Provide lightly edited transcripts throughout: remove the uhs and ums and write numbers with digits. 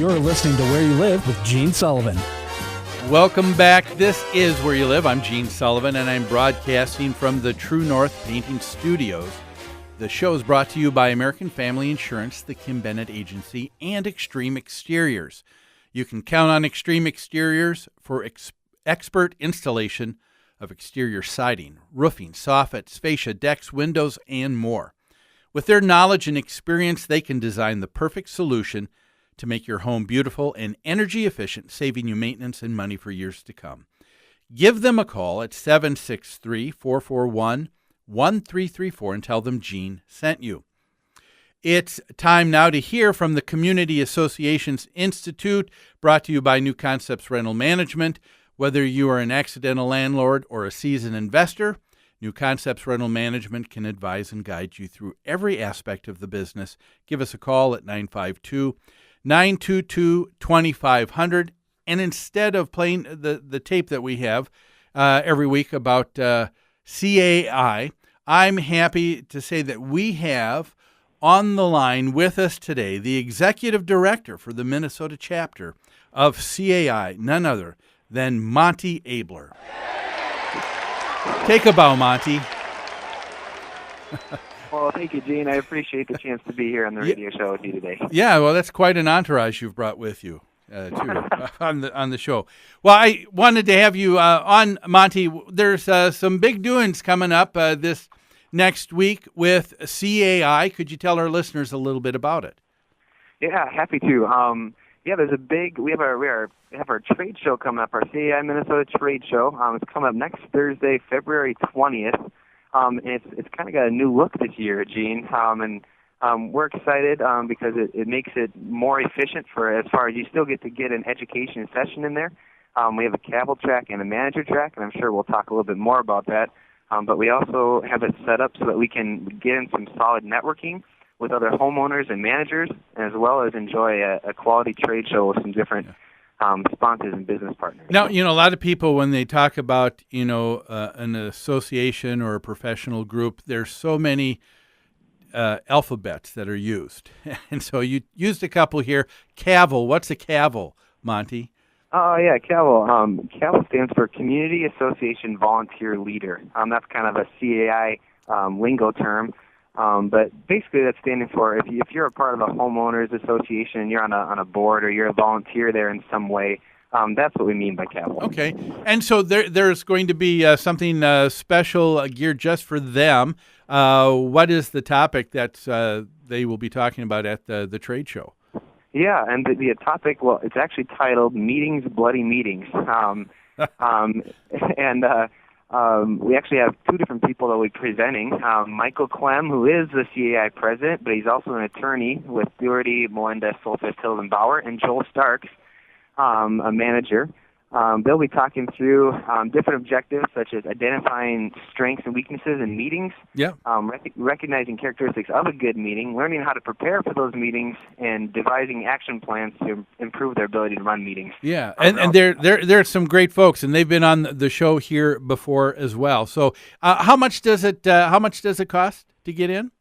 You're listening to Where You Live with Gene Sullivan. Welcome back. This is Where You Live. I'm Gene Sullivan, and I'm broadcasting from the True North Painting Studios. The show is brought to you by American Family Insurance, the Kim Bennett Agency, and Extreme Exteriors. You can count on Extreme Exteriors for expert installation of exterior siding, roofing, soffits, fascia, decks, windows, and more. With their knowledge and experience, they can design the perfect solution to make your home beautiful and energy efficient, saving you maintenance and money for years to come. Give them a call at 763-441-1334 and tell them Gene sent you. It's time now to hear from the Community Associations Institute, brought to you by New Concepts Rental Management. Whether you are an accidental landlord or a seasoned investor, New Concepts Rental Management can advise and guide you through every aspect of the business. Give us a call at 952-922-2500. And instead of playing the tape that we have every week about CAI, I'm happy to say that we have on the line with us today the Executive Director for the Minnesota chapter of CAI, none other than Monty Abler. Take a bow, Monty. Well, thank you, Gene. I appreciate the chance to be here on the radio show with you today. Yeah, well, that's quite an entourage you've brought with you, too, on the show. Well, I wanted to have you on, Monty. There's some big doings coming up this next week with CAI. Could you tell our listeners a little bit about it? Yeah, happy to. There's a big. We have our trade show coming up. Our CAI Minnesota trade show. It's coming up next Thursday, February 20th. And it's kind of got a new look this year, Gene. We're excited because it makes it more efficient for as far as you still get to get an education session in there. We have a Cavill track and a manager track, and I'm sure we'll talk a little bit more about that. But we also have it set up so that we can get in some solid networking with other homeowners and managers, as well as enjoy a quality trade show with some different sponsors and business partners. Now, a lot of people, when they talk about, an association or a professional group, there's so many alphabets that are used. And so you used a couple here. Cavill. What's a Cavill, Monty? Oh, yeah, Cavill. Cavill stands for Community Association Volunteer Leader. That's kind of a CAI lingo term. But basically that's standing for if you're a part of a homeowners association and you're on a board or you're a volunteer there in some way, that's what we mean by Cavill. Okay. And so there's going to be something special geared just for them. What is the topic that they will be talking about at the trade show? Yeah, and the topic, well, it's actually titled Meetings, Bloody Meetings. We actually have two different people that we'll be presenting. Michael Clem, who is the CAI president, but he's also an attorney with Doherty, Melinda, Solfest, Hills, and Bauer, and Joel Starks, a manager. They'll be talking through different objectives, such as identifying strengths and weaknesses in meetings, recognizing characteristics of a good meeting, learning how to prepare for those meetings, and devising action plans to improve their ability to run meetings. Yeah, and there's some great folks, and they've been on the show here before as well. So, how much does it cost to get in?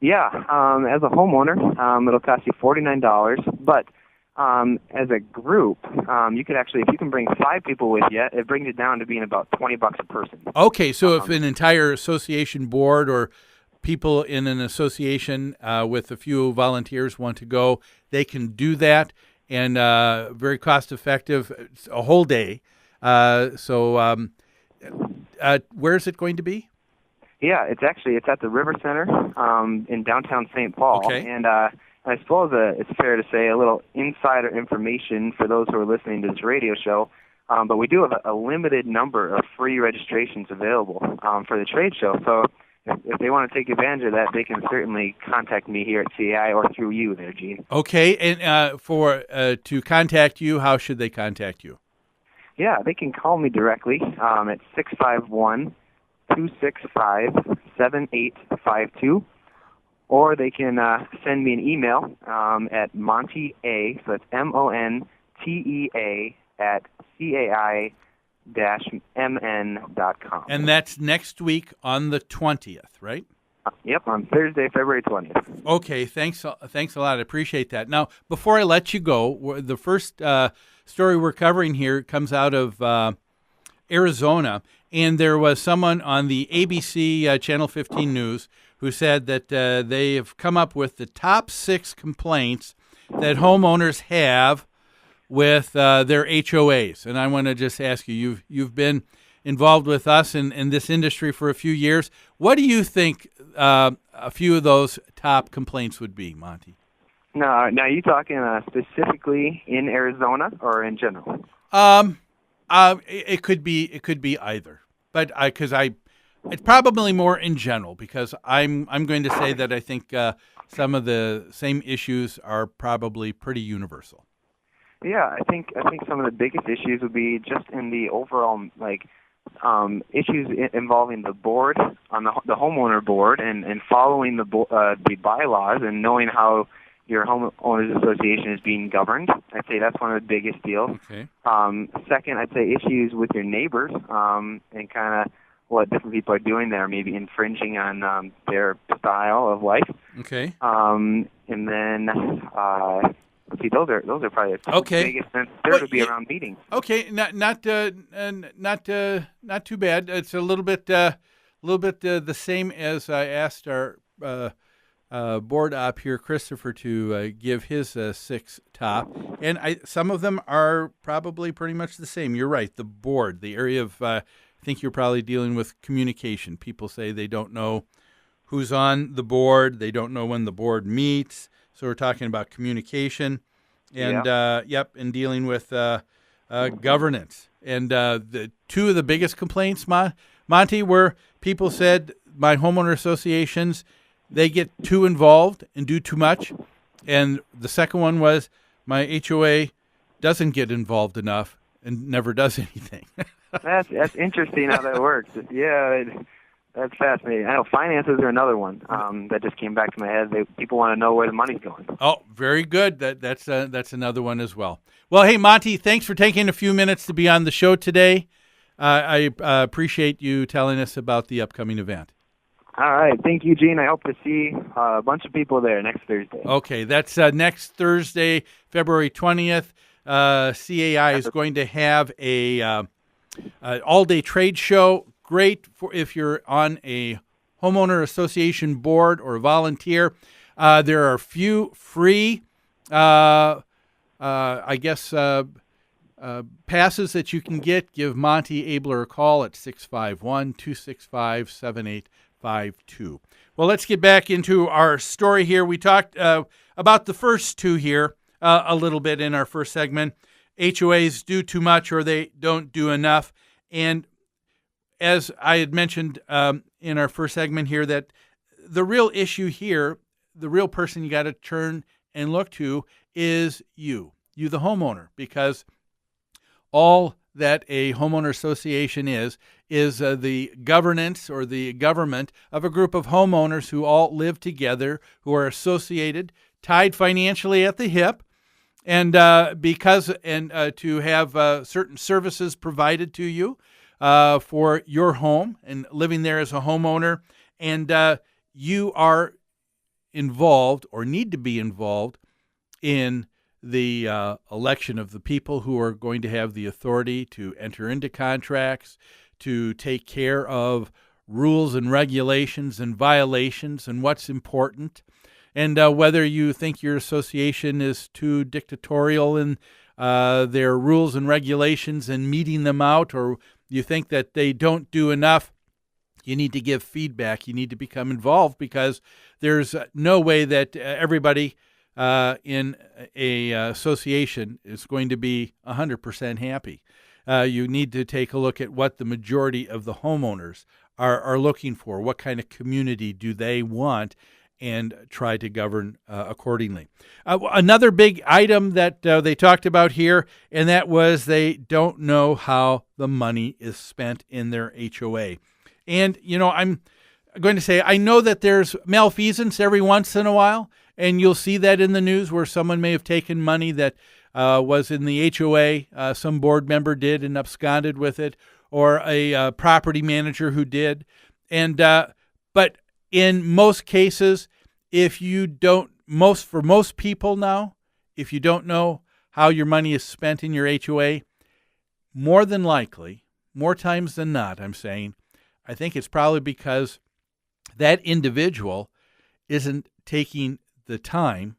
Yeah, as a homeowner, it'll cost you $49, but as a group, you could actually, if you can bring 5 people with you, it brings it down to being about $20 a person. Okay, so if an entire association board or people in an association with a few volunteers want to go, they can do that, and very cost effective, a whole day. So where is it going to be? Yeah, it's at the River Center in downtown St. Paul. Okay. And I suppose it's fair to say a little insider information for those who are listening to this radio show, but we do have a limited number of free registrations available for the trade show. So if they want to take advantage of that, they can certainly contact me here at CAI or through you there, Gene. Okay, and to contact you, how should they contact you? Yeah, they can call me directly at 651-265-7852. Or they can send me an email at montea, so that's MONTEA at CAI-MN.com. And that's next week on the 20th, right? Yep, on Thursday, February 20th. Okay, thanks a lot. I appreciate that. Now, before I let you go, the first story we're covering here comes out of Arizona, and there was someone on the ABC Channel 15 News who said that they have come up with the top 6 complaints that homeowners have with their HOAs. And I want to just ask you, you've been involved with us in this industry for a few years. What do you think a few of those top complaints would be, Monty? Now, are you talking specifically in Arizona or in general? It could be either, but it's probably more in general, because I'm going to say that I think some of the same issues are probably pretty universal. Yeah, I think some of the biggest issues would be just in the overall issues involving the board, on the homeowner board, and following the bylaws and knowing how your homeowners association is being governed. I'd say that's one of the biggest deals. Okay. Second, I'd say issues with your neighbors, and kind of what different people are doing there, maybe infringing on their style of life. Okay. And then let's see, those are probably the biggest. And third would be around meetings. Okay, not too bad. It's a little bit the same as I asked our board op here, Christopher, to give his 6 top, and some of them are probably pretty much the same. You're right. The board, the area of I think you're probably dealing with communication. People say they don't know who's on the board. They don't know when the board meets. So we're talking about communication, and and dealing with governance. And the 2 of the biggest complaints, Monty, were people said my homeowner associations, they get too involved and do too much. And the second one was my HOA doesn't get involved enough and never does anything. That's interesting how that works. Yeah, that's fascinating. I know finances are another one that just came back to my head. People want to know where the money's going. Oh, very good. That's another one as well. Well, hey, Monty, thanks for taking a few minutes to be on the show today. I appreciate you telling us about the upcoming event. All right. Thank you, Gene. I hope to see a bunch of people there next Thursday. Okay. That's next Thursday, February 20th. CAI is going to have a all-day trade show. Great for if you're on a homeowner association board or a volunteer. There are a few free, passes that you can get. Give Monty Abler a call at 651-265-7852. Well, let's get back into our story here. We talked about the first 2 here a little bit in our first segment. HOAs do too much or they don't do enough. And as I had mentioned in our first segment here, that the real issue here, the real person you got to turn and look to is you, the homeowner, because all that a homeowner association is the governance or the government of a group of homeowners who all live together, who are associated, tied financially at the hip, and to have certain services provided to you for your home and living there as a homeowner, and you are involved or need to be involved in the election of the people who are going to have the authority to enter into contracts, to take care of rules and regulations and violations and what's important, and whether you think your association is too dictatorial in their rules and regulations and meeting them out, or you think that they don't do enough. You need to give feedback. You need to become involved, because there's no way that everybody in a association is going to be 100% happy. You need to take a look at what the majority of the homeowners are looking for. What kind of community do they want, and try to govern accordingly. Another big item that they talked about here, and that was they don't know how the money is spent in their HOA. And, I'm going to say, I know that there's malfeasance every once in a while, and you'll see that in the news where someone may have taken money that was in the HOA, some board member did and absconded with it, or a property manager who did. And but in most cases, if you don't, for most people now, if you don't know how your money is spent in your HOA, more than likely, more times than not, I'm saying, I think it's probably because that individual isn't taking the time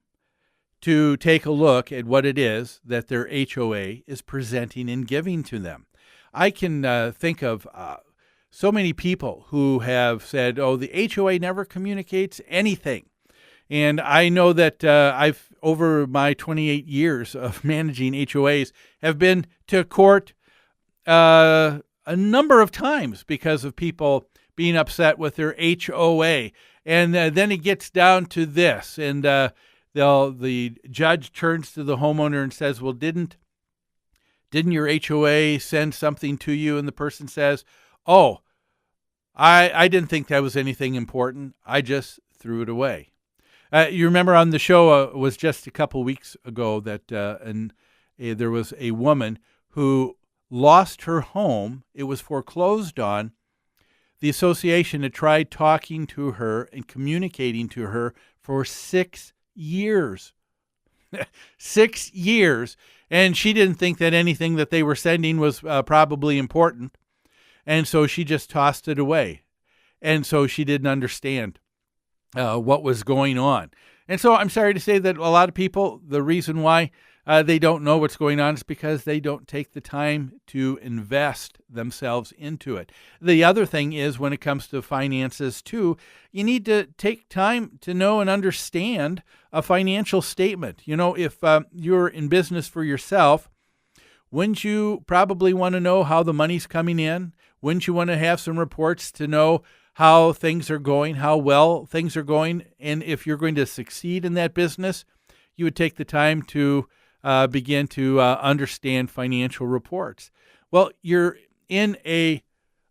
to take a look at what it is that their HOA is presenting and giving to them. I can think of so many people who have said, oh, the HOA never communicates anything. And I know that I've, over my 28 years of managing HOAs, have been to court a number of times because of people being upset with their HOA. And then it gets down to this, and the judge turns to the homeowner and says, well, didn't your HOA send something to you? And the person says, oh, I didn't think that was anything important. I just threw it away. You remember on the show, it was just a couple weeks ago that there was a woman who lost her home. It was foreclosed on. The association had tried talking to her and communicating to her for 6 years. 6 years. And she didn't think that anything that they were sending was probably important. And so she just tossed it away. And so she didn't understand what was going on. And so I'm sorry to say that a lot of people, the reason why they don't know what's going on is because they don't take the time to invest themselves into it. The other thing is, when it comes to finances too, you need to take time to know and understand a financial statement. You know, if you're in business for yourself, wouldn't you probably want to know how the money's coming in? Wouldn't you want to have some reports to know how things are going, how well things are going? And if you're going to succeed in that business, you would take the time to begin to understand financial reports. Well, you're in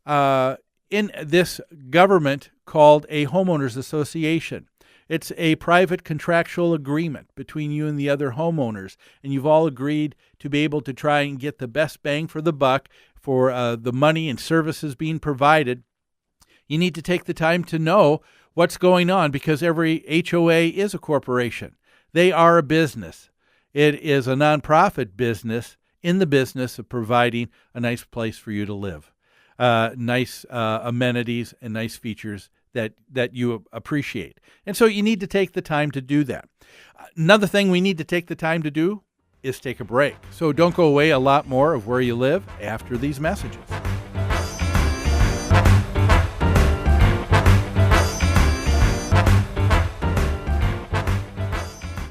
this government called a homeowners association. It's a private contractual agreement between you and the other homeowners, and you've all agreed to be able to try and get the best bang for the buck for the money and services being provided. You need to take the time to know what's going on, because every HOA is a corporation. They are a business. It is a nonprofit business in the business of providing a nice place for you to live, nice amenities and nice features that you appreciate. And so you need to take the time to do that. Another thing we need to take the time to do is take a break. So don't go away. A lot more of Where You Live after these messages.